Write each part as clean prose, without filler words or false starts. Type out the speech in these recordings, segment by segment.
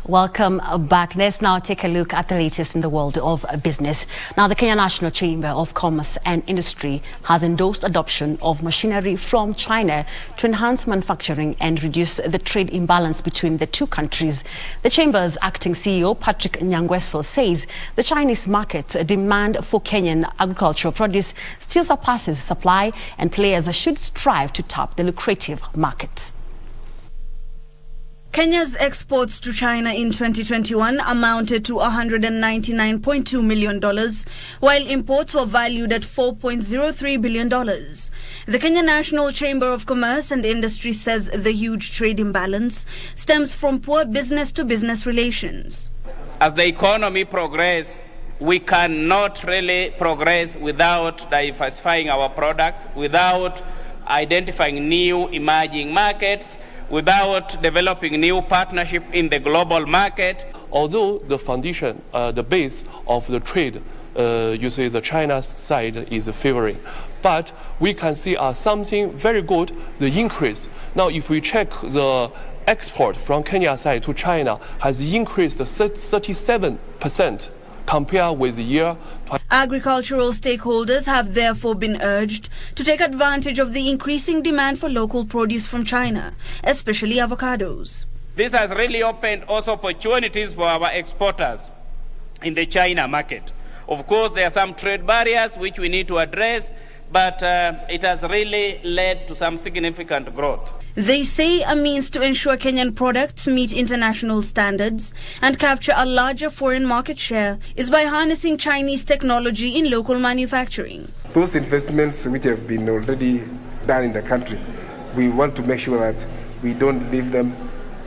Welcome back. Let's now take a look at the latest in the world of business. Now, the Kenya National Chamber of Commerce and Industry has endorsed adoption of machinery from China to enhance manufacturing and reduce the trade imbalance between the two countries. The Chamber's acting CEO, Patrick Nyangweso, says the Chinese market demand for Kenyan agricultural produce still surpasses supply, and players should strive to tap the lucrative market. Kenya's exports to China in 2021 amounted to $199.2 million, while imports were valued at $4.03 billion. The Kenya National Chamber of Commerce and Industry says the huge trade imbalance stems from poor business-to-business relations. As the economy progresses, we cannot really progress without diversifying our products, without identifying new emerging markets, without developing new partnership in the global market. Although the foundation, the base of the trade, you see the China side is favoring, but we can see something very good, the increase. Now, if we check the export from Kenya side to China has increased 37%. compared with the year. Agricultural stakeholders have therefore been urged to take advantage of the increasing demand for local produce from China, especially avocados. This has really opened also opportunities for our exporters in the China market. Of course, there are some trade barriers which we need to address, but it has really led to some significant growth. They say a means to ensure Kenyan products meet international standards and capture a larger foreign market share is by harnessing Chinese technology in local manufacturing. Those investments which have been already done in the country, we want to make sure that we don't leave them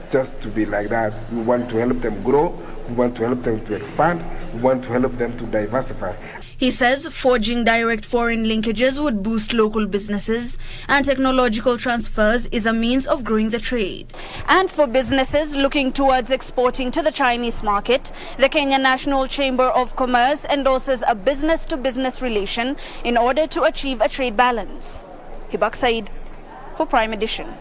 just to be like that. We want to help them grow, we want to help them to expand, we want to help them to diversify. He says forging direct foreign linkages would boost local businesses, and technological transfers is a means of growing the trade. And for businesses looking towards exporting to the Chinese market, the Kenya National Chamber of Commerce endorses a business-to-business relation in order to achieve a trade balance. Hibak Said for Prime Edition.